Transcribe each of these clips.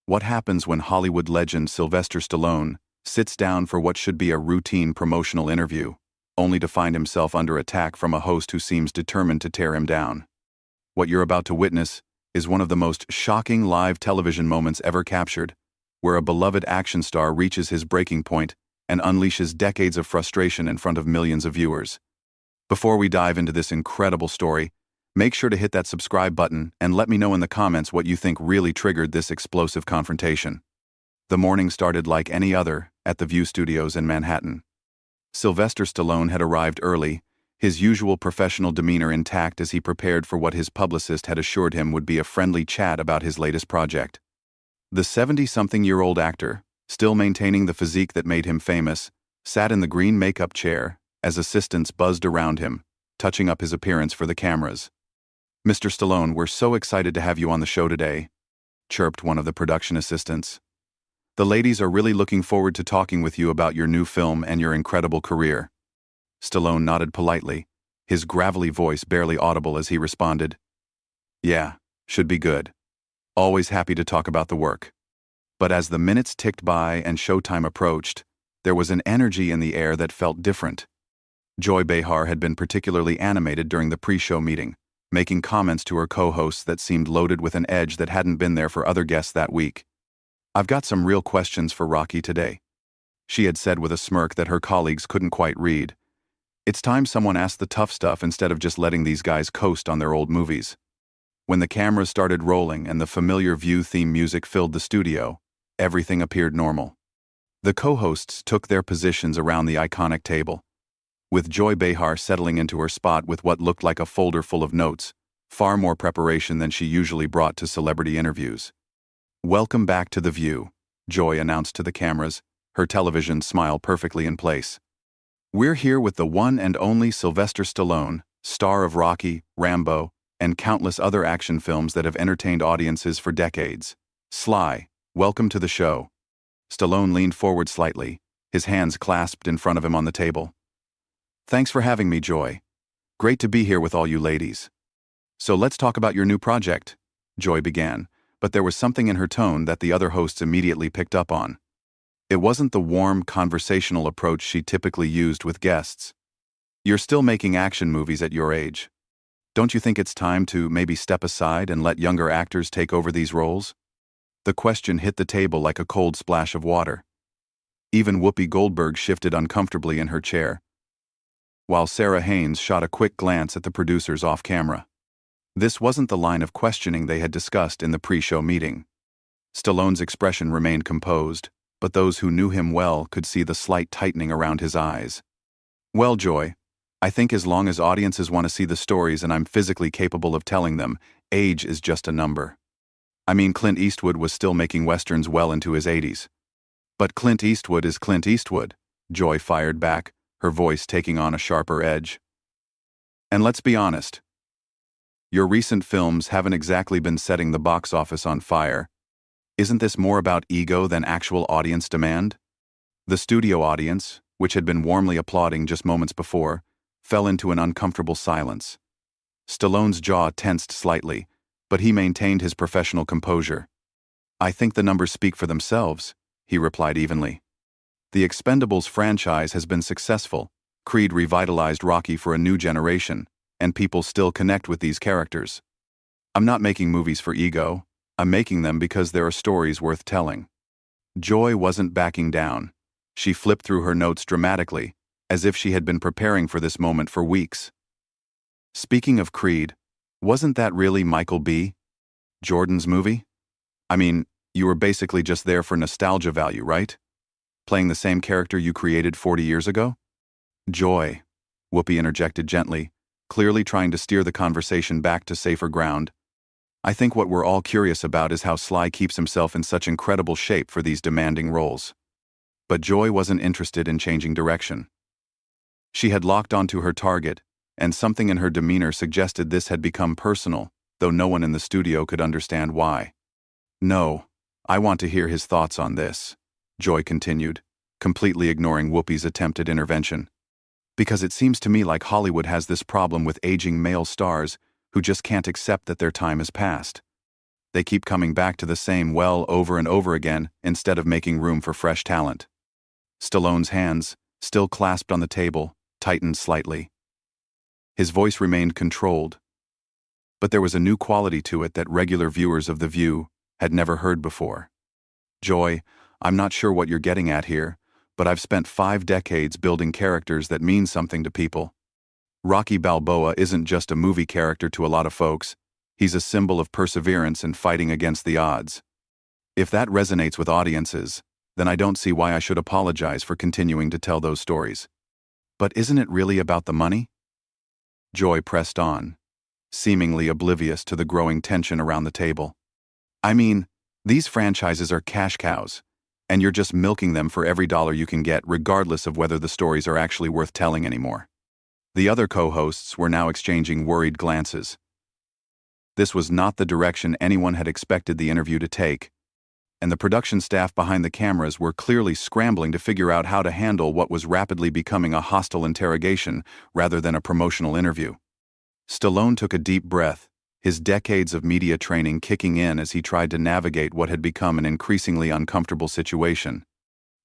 What happens when Hollywood legend Sylvester Stallone sits down for what should be a routine promotional interview, only to find himself under attack from a host who seems determined to tear him down? What you're about to witness is one of the most shocking live television moments ever captured, where a beloved action star reaches his breaking point and unleashes decades of frustration in front of millions of viewers. Before we dive into this incredible story, make sure to hit that subscribe button and let me know in the comments what you think really triggered this explosive confrontation. The morning started like any other at the View Studios in Manhattan. Sylvester Stallone had arrived early, his usual professional demeanor intact as he prepared for what his publicist had assured him would be a friendly chat about his latest project. The 70-something-year-old actor, still maintaining the physique that made him famous, sat in the green makeup chair as assistants buzzed around him, touching up his appearance for the cameras. "Mr. Stallone, we're so excited to have you on the show today," chirped one of the production assistants. "The ladies are really looking forward to talking with you about your new film and your incredible career." Stallone nodded politely, his gravelly voice barely audible as he responded, "Yeah, should be good. Always happy to talk about the work." But as the minutes ticked by and showtime approached, there was an energy in the air that felt different. Joy Behar had been particularly animated during the pre-show meeting, making comments to her co-hosts that seemed loaded with an edge that hadn't been there for other guests that week. "I've got some real questions for Rocky today," she had said with a smirk that her colleagues couldn't quite read. "It's time someone asked the tough stuff instead of just letting these guys coast on their old movies." When the cameras started rolling and the familiar View theme music filled the studio, everything appeared normal. The co-hosts took their positions around the iconic table, with Joy Behar settling into her spot with what looked like a folder full of notes, far more preparation than she usually brought to celebrity interviews. "Welcome back to The View," Joy announced to the cameras, her television smile perfectly in place. "We're here with the one and only Sylvester Stallone, star of Rocky, Rambo, and countless other action films that have entertained audiences for decades. Sly, welcome to the show." Stallone leaned forward slightly, his hands clasped in front of him on the table. "Thanks for having me, Joy. Great to be here with all you ladies. So let's talk about your new project," Joy began, but there was something in her tone that the other hosts immediately picked up on. It wasn't the warm, conversational approach she typically used with guests. "You're still making action movies at your age. Don't you think it's time to maybe step aside and let younger actors take over these roles?" The question hit the table like a cold splash of water. Even Whoopi Goldberg shifted uncomfortably in her chair, while Sarah Haynes shot a quick glance at the producers off camera. This wasn't the line of questioning they had discussed in the pre-show meeting. Stallone's expression remained composed, but those who knew him well could see the slight tightening around his eyes. "Well, Joy, I think as long as audiences want to see the stories and I'm physically capable of telling them, age is just a number. I mean, Clint Eastwood was still making westerns well into his 80s. But Clint Eastwood is Clint Eastwood," Joy fired back, her voice taking on a sharper edge. "And let's be honest, your recent films haven't exactly been setting the box office on fire. Isn't this more about ego than actual audience demand?" The studio audience, which had been warmly applauding just moments before, fell into an uncomfortable silence. Stallone's jaw tensed slightly, but he maintained his professional composure. "I think the numbers speak for themselves," he replied evenly. "The Expendables franchise has been successful. Creed revitalized Rocky for a new generation, and people still connect with these characters. I'm not making movies for ego. I'm making them because there are stories worth telling." Joy wasn't backing down. She flipped through her notes dramatically, as if she had been preparing for this moment for weeks. "Speaking of Creed, wasn't that really Michael B. Jordan's movie? I mean, you were basically just there for nostalgia value, right? Playing the same character you created 40 years ago?" "Joy," Whoopi interjected gently, clearly trying to steer the conversation back to safer ground. "I think what we're all curious about is how Sly keeps himself in such incredible shape for these demanding roles." But Joy wasn't interested in changing direction. She had locked onto her target, and something in her demeanor suggested this had become personal, though no one in the studio could understand why. "No, I want to hear his thoughts on this," Joy continued, completely ignoring Whoopi's attempted intervention. "Because it seems to me like Hollywood has this problem with aging male stars who just can't accept that their time has passed. They keep coming back to the same well over and over again instead of making room for fresh talent. Stallone's hands, still clasped on the table, tightened slightly. His voice remained controlled, but there was a new quality to it that regular viewers of The View had never heard before. Joy, I'm not sure what you're getting at here, but I've spent 5 decades building characters that mean something to people. Rocky Balboa isn't just a movie character to a lot of folks. He's a symbol of perseverance and fighting against the odds. If that resonates with audiences, then I don't see why I should apologize for continuing to tell those stories. But isn't it really about the money? Joy pressed on, seemingly oblivious to the growing tension around the table. I mean, these franchises are cash cows, and you're just milking them for every dollar you can get, regardless of whether the stories are actually worth telling anymore. The other co-hosts were now exchanging worried glances. This was not the direction anyone had expected the interview to take, and the production staff behind the cameras were clearly scrambling to figure out how to handle what was rapidly becoming a hostile interrogation rather than a promotional interview. Stallone took a deep breath, his decades of media training kicking in as he tried to navigate what had become an increasingly uncomfortable situation.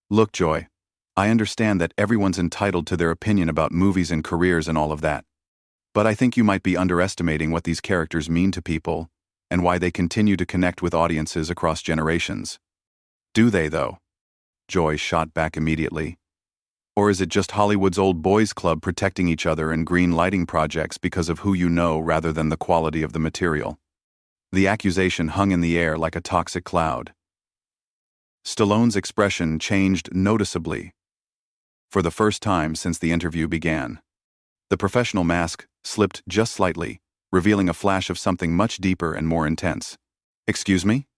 Look, Joy, I understand that everyone's entitled to their opinion about movies and careers and all of that. But I think you might be underestimating what these characters mean to people and why they continue to connect with audiences across generations. Do they, though? Joy shot back immediately. Or is it just Hollywood's old boys club protecting each other in green lighting projects because of who you know rather than the quality of the material? The accusation hung in the air like a toxic cloud. Stallone's expression changed noticeably. For the first time since the interview began, the professional mask slipped just slightly, revealing a flash of something much deeper and more intense. Excuse me?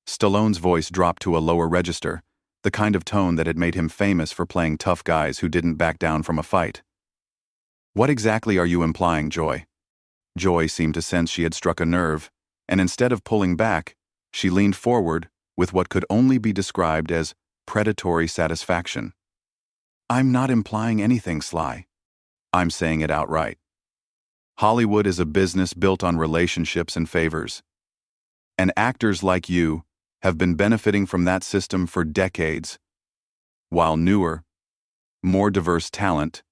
Stallone's voice dropped to a lower register, the kind of tone that had made him famous for playing tough guys who didn't back down from a fight. What exactly are you implying, Joy? Joy seemed to sense she had struck a nerve, and instead of pulling back, she leaned forward with what could only be described as predatory satisfaction. I'm not implying anything, Sly. I'm saying it outright. Hollywood is a business built on relationships and favors. And actors like you have been benefiting from that system for decades, while newer, more diverse talent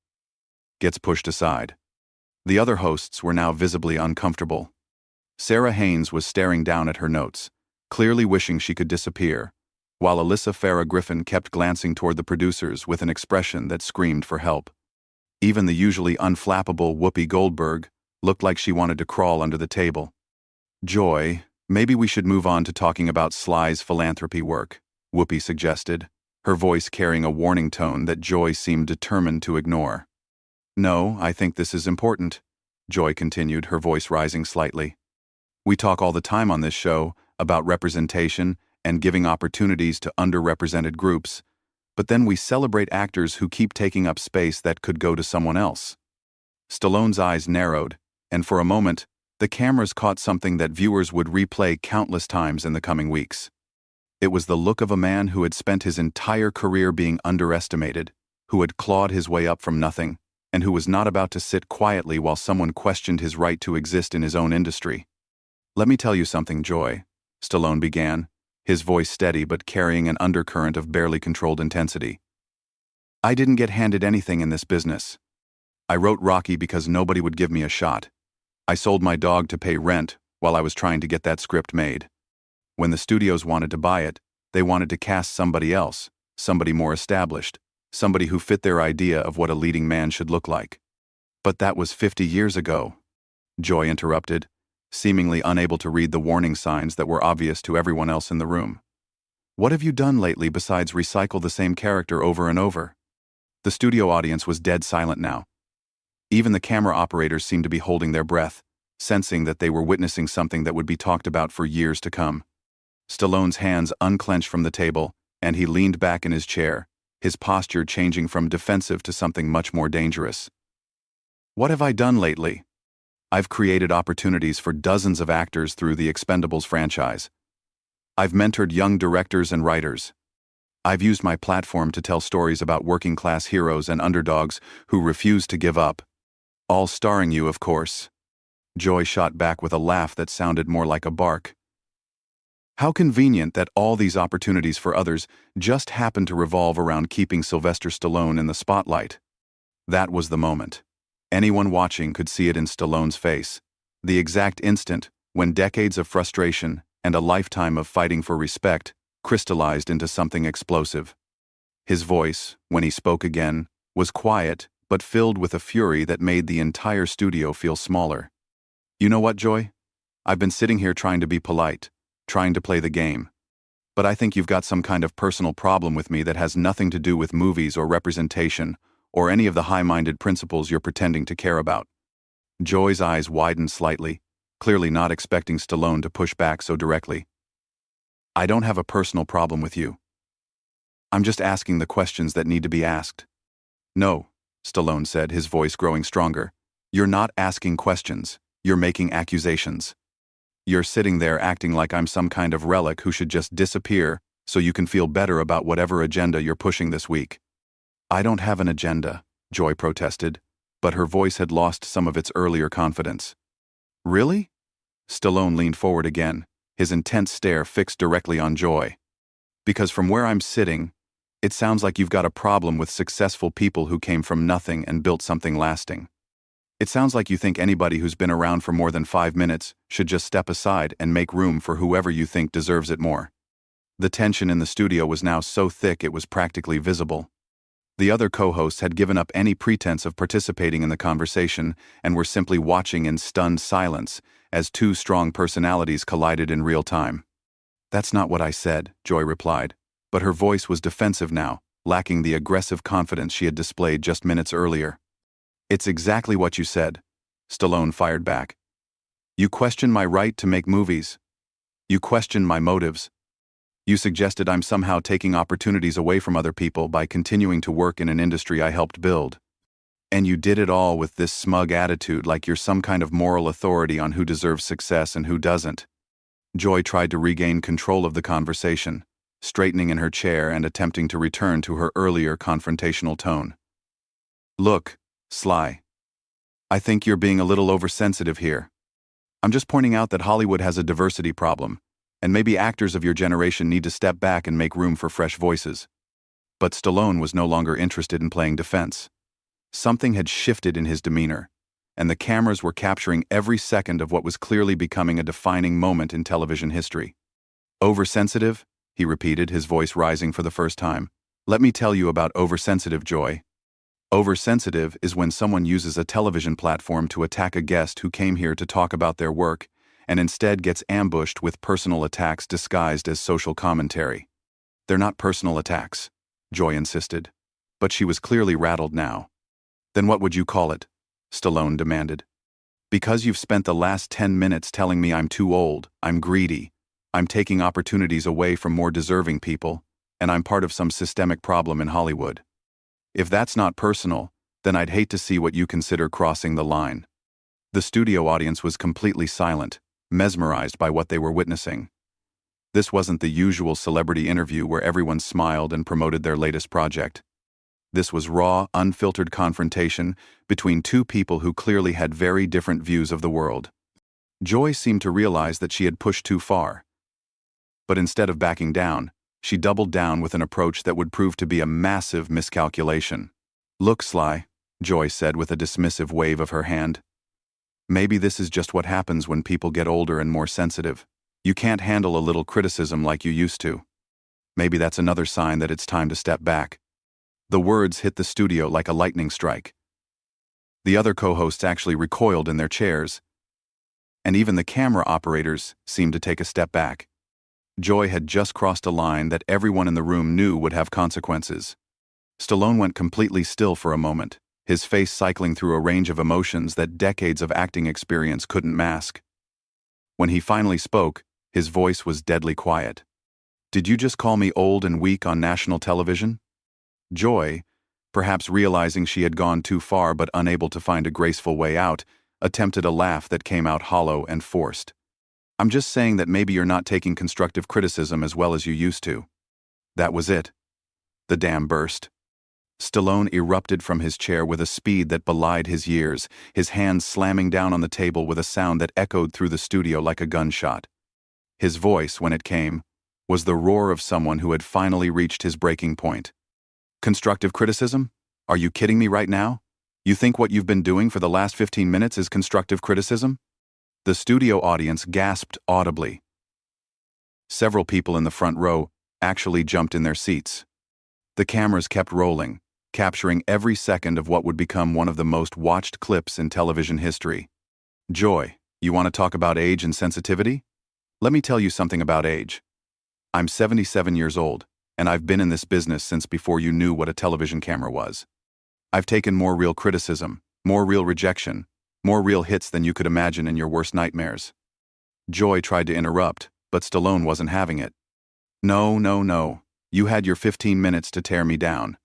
gets pushed aside. The other hosts were now visibly uncomfortable. Sarah Haynes was staring down at her notes, clearly wishing she could disappear, while Alyssa Farah Griffin kept glancing toward the producers with an expression that screamed for help. Even the usually unflappable Whoopi Goldberg looked like she wanted to crawl under the table. Joy, maybe we should move on to talking about Sly's philanthropy work, Whoopi suggested, her voice carrying a warning tone that Joy seemed determined to ignore. No, I think this is important, Joy continued, her voice rising slightly. We talk all the time on this show about representation and giving opportunities to underrepresented groups, but then we celebrate actors who keep taking up space that could go to someone else. Stallone's eyes narrowed, and for a moment, the cameras caught something that viewers would replay countless times in the coming weeks. It was the look of a man who had spent his entire career being underestimated, who had clawed his way up from nothing, and who was not about to sit quietly while someone questioned his right to exist in his own industry. Let me tell you something, Joy, Stallone began, his voice steady but carrying an undercurrent of barely controlled intensity. I didn't get handed anything in this business. I wrote Rocky because nobody would give me a shot. I sold my dog to pay rent while I was trying to get that script made. When the studios wanted to buy it, they wanted to cast somebody else, somebody more established, somebody who fit their idea of what a leading man should look like. But that was 50 years ago, Joy interrupted, seemingly unable to read the warning signs that were obvious to everyone else in the room. What have you done lately besides recycle the same character over and over? The studio audience was dead silent now. Even the camera operators seemed to be holding their breath, sensing that they were witnessing something that would be talked about for years to come. Stallone's hands unclenched from the table, and he leaned back in his chair, his posture changing from defensive to something much more dangerous. What have I done lately? I've created opportunities for dozens of actors through the Expendables franchise. I've mentored young directors and writers. I've used my platform to tell stories about working-class heroes and underdogs who refuse to give up. All starring you, of course. Joy shot back with a laugh that sounded more like a bark. How convenient that all these opportunities for others just happen to revolve around keeping Sylvester Stallone in the spotlight. That was the moment. Anyone watching could see it in Stallone's face. The exact instant when decades of frustration and a lifetime of fighting for respect crystallized into something explosive. His voice, when he spoke again, was quiet but filled with a fury that made the entire studio feel smaller. You know what, Joy? I've been sitting here trying to be polite, trying to play the game. But I think you've got some kind of personal problem with me that has nothing to do with movies or representation or any of the high-minded principles you're pretending to care about. Joy's eyes widened slightly, clearly not expecting Stallone to push back so directly. I don't have a personal problem with you. I'm just asking the questions that need to be asked. No, Stallone said, his voice growing stronger. You're not asking questions, you're making accusations. You're sitting there acting like I'm some kind of relic who should just disappear so you can feel better about whatever agenda you're pushing this week. I don't have an agenda, Joy protested, but her voice had lost some of its earlier confidence. Really? Stallone leaned forward again, his intense stare fixed directly on Joy. Because from where I'm sitting, it sounds like you've got a problem with successful people who came from nothing and built something lasting. It sounds like you think anybody who's been around for more than 5 minutes should just step aside and make room for whoever you think deserves it more. The tension in the studio was now so thick it was practically visible. The other co-hosts had given up any pretense of participating in the conversation and were simply watching in stunned silence as two strong personalities collided in real time. That's not what I said, Joy replied, but her voice was defensive now, lacking the aggressive confidence she had displayed just minutes earlier. It's exactly what you said, Stallone fired back. You question my right to make movies. You question my motives. You suggested I'm somehow taking opportunities away from other people by continuing to work in an industry I helped build. And you did it all with this smug attitude like you're some kind of moral authority on who deserves success and who doesn't. Joy tried to regain control of the conversation, straightening in her chair and attempting to return to her earlier confrontational tone. Look, Sly. I think you're being a little oversensitive here. I'm just pointing out that Hollywood has a diversity problem, and maybe actors of your generation need to step back and make room for fresh voices. But Stallone was no longer interested in playing defense. Something had shifted in his demeanor, and the cameras were capturing every second of what was clearly becoming a defining moment in television history. Oversensitive? He repeated, his voice rising for the first time. Let me tell you about oversensitive, Joy. Oversensitive is when someone uses a television platform to attack a guest who came here to talk about their work and instead gets ambushed with personal attacks disguised as social commentary. They're not personal attacks, Joy insisted, but she was clearly rattled now. Then what would you call it? Stallone demanded. Because you've spent the last 10 minutes telling me I'm too old, I'm greedy, I'm taking opportunities away from more deserving people, and I'm part of some systemic problem in Hollywood. If that's not personal, then I'd hate to see what you consider crossing the line. The studio audience was completely silent, mesmerized by what they were witnessing. This wasn't the usual celebrity interview where everyone smiled and promoted their latest project. This was raw, unfiltered confrontation between two people who clearly had very different views of the world. Joy seemed to realize that she had pushed too far. But instead of backing down, she doubled down with an approach that would prove to be a massive miscalculation. Look, Sly, Joy said with a dismissive wave of her hand. Maybe this is just what happens when people get older and more sensitive. You can't handle a little criticism like you used to. Maybe that's another sign that it's time to step back. The words hit the studio like a lightning strike. The other co-hosts actually recoiled in their chairs, and even the camera operators seemed to take a step back. Joy had just crossed a line that everyone in the room knew would have consequences. Stallone went completely still for a moment, his face cycling through a range of emotions that decades of acting experience couldn't mask. When he finally spoke, his voice was deadly quiet. Did you just call me old and weak on national television? Joy, perhaps realizing she had gone too far but unable to find a graceful way out, attempted a laugh that came out hollow and forced. I'm just saying that maybe you're not taking constructive criticism as well as you used to. That was it. The dam burst. Stallone erupted from his chair with a speed that belied his years, his hands slamming down on the table with a sound that echoed through the studio like a gunshot. His voice, when it came, was the roar of someone who had finally reached his breaking point. Constructive criticism? Are you kidding me right now? You think what you've been doing for the last 15 minutes is constructive criticism? The studio audience gasped audibly. Several people in the front row actually jumped in their seats. The cameras kept rolling, capturing every second of what would become one of the most watched clips in television history. Joy, you want to talk about age and sensitivity? Let me tell you something about age. I'm 77 years old, and I've been in this business since before you knew what a television camera was. I've taken more real criticism, more real rejection, more real hits than you could imagine in your worst nightmares. Joy tried to interrupt, but Stallone wasn't having it. No, no, no. You had your 15 minutes to tear me down.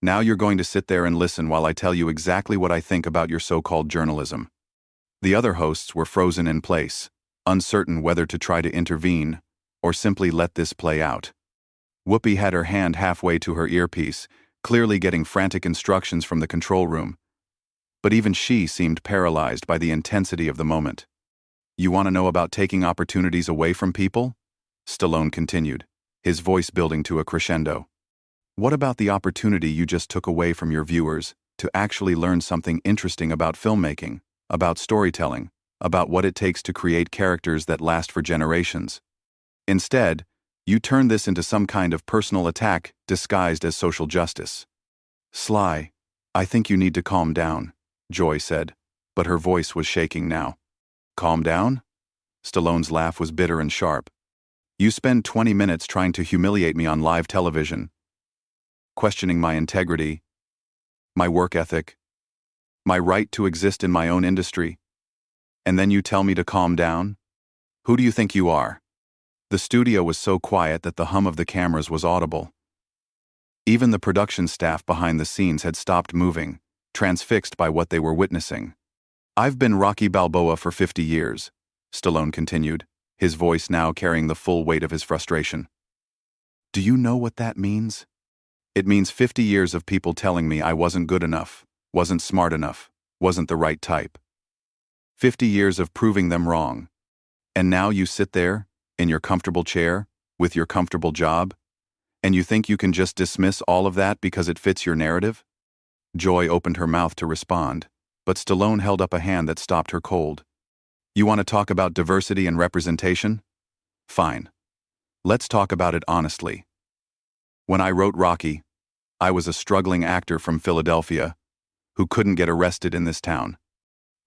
Now you're going to sit there and listen while I tell you exactly what I think about your so-called journalism. The other hosts were frozen in place, uncertain whether to try to intervene or simply let this play out. Whoopi had her hand halfway to her earpiece, clearly getting frantic instructions from the control room. But even she seemed paralyzed by the intensity of the moment. You want to know about taking opportunities away from people? Stallone continued, his voice building to a crescendo. What about the opportunity you just took away from your viewers to actually learn something interesting about filmmaking, about storytelling, about what it takes to create characters that last for generations? Instead, you turned this into some kind of personal attack disguised as social justice. Sly, I think you need to calm down, Joy said, but her voice was shaking now. Calm down? Stallone's laugh was bitter and sharp. You spend 20 minutes trying to humiliate me on live television, questioning my integrity, my work ethic, my right to exist in my own industry, and then you tell me to calm down? Who do you think you are? The studio was so quiet that the hum of the cameras was audible. Even the production staff behind the scenes had stopped moving, transfixed by what they were witnessing. I've been Rocky Balboa for 50 years, Stallone continued, his voice now carrying the full weight of his frustration. Do you know what that means? It means 50 years of people telling me I wasn't good enough, wasn't smart enough, wasn't the right type. 50 years of proving them wrong. And now you sit there, in your comfortable chair, with your comfortable job, and you think you can just dismiss all of that because it fits your narrative? Joy opened her mouth to respond, but Stallone held up a hand that stopped her cold. You want to talk about diversity and representation? Fine. Let's talk about it honestly. When I wrote Rocky, I was a struggling actor from Philadelphia who couldn't get arrested in this town.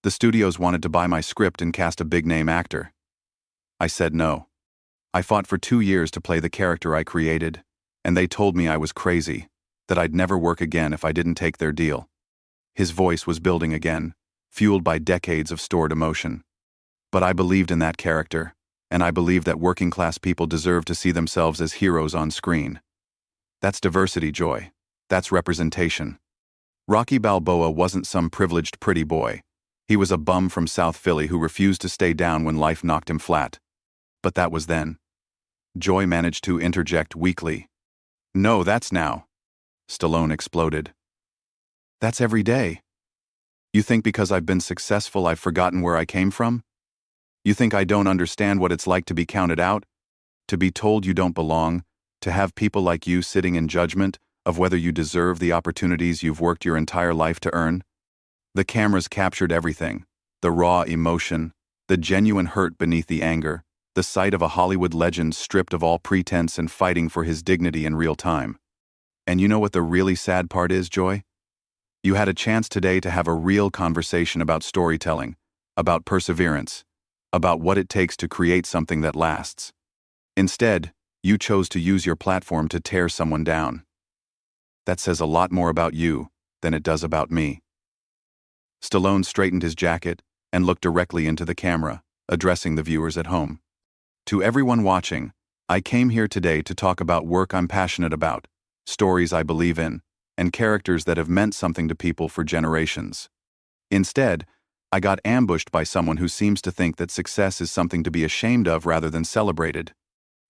The studios wanted to buy my script and cast a big-name actor. I said no. I fought for 2 years to play the character I created, and they told me I was crazy, that I'd never work again if I didn't take their deal. His voice was building again, fueled by decades of stored emotion. But I believed in that character, and I believed that working-class people deserve to see themselves as heroes on screen. That's diversity, Joy. That's representation. Rocky Balboa wasn't some privileged pretty boy. He was a bum from South Philly who refused to stay down when life knocked him flat. But that was then. Joy managed to interject weakly. No, that's now. Stallone exploded. That's every day. You think because I've been successful I've forgotten where I came from? You think I don't understand what it's like to be counted out? To be told you don't belong? To have people like you sitting in judgment of whether you deserve the opportunities you've worked your entire life to earn? The cameras captured everything. The raw emotion, the genuine hurt beneath the anger, the sight of a Hollywood legend stripped of all pretense and fighting for his dignity in real time. And you know what the really sad part is, Joy? You had a chance today to have a real conversation about storytelling, about perseverance, about what it takes to create something that lasts. Instead, you chose to use your platform to tear someone down. That says a lot more about you than it does about me. Stallone straightened his jacket and looked directly into the camera, addressing the viewers at home. To everyone watching, I came here today to talk about work I'm passionate about, stories I believe in, and characters that have meant something to people for generations. Instead, I got ambushed by someone who seems to think that success is something to be ashamed of rather than celebrated.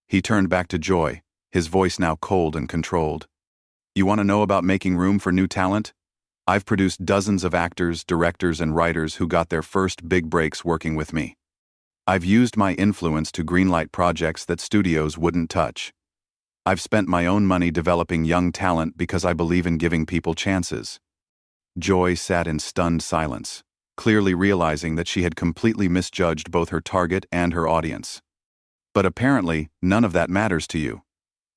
He turned back to Joy, his voice now cold and controlled. You want to know about making room for new talent? I've produced dozens of actors, directors, and writers who got their first big breaks working with me. I've used my influence to greenlight projects that studios wouldn't touch. I've spent my own money developing young talent because I believe in giving people chances." Joy sat in stunned silence, clearly realizing that she had completely misjudged both her target and her audience. "But apparently, none of that matters to you,"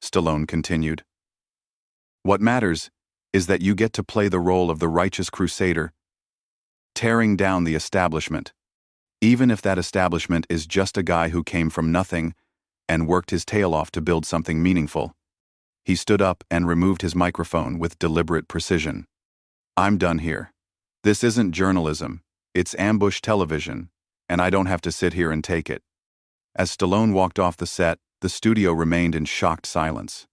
Stallone continued. "What matters is that you get to play the role of the righteous crusader, tearing down the establishment, even if that establishment is just a guy who came from nothing and worked his tail off to build something meaningful." He stood up and removed his microphone with deliberate precision. "I'm done here. This isn't journalism, it's ambush television, and I don't have to sit here and take it." As Stallone walked off the set, the studio remained in shocked silence.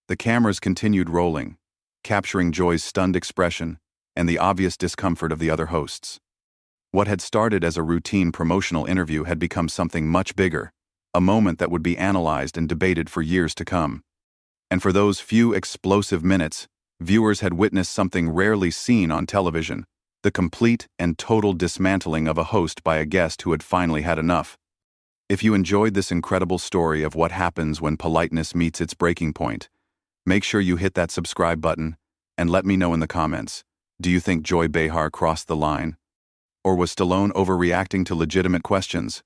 The cameras continued rolling, capturing Joy's stunned expression and the obvious discomfort of the other hosts. What had started as a routine promotional interview had become something much bigger, a moment that would be analyzed and debated for years to come. And for those few explosive minutes, viewers had witnessed something rarely seen on television: the complete and total dismantling of a host by a guest who had finally had enough. If you enjoyed this incredible story of what happens when politeness meets its breaking point, make sure you hit that subscribe button and let me know in the comments. Do you think Joy Behar crossed the line? Or was Stallone overreacting to legitimate questions?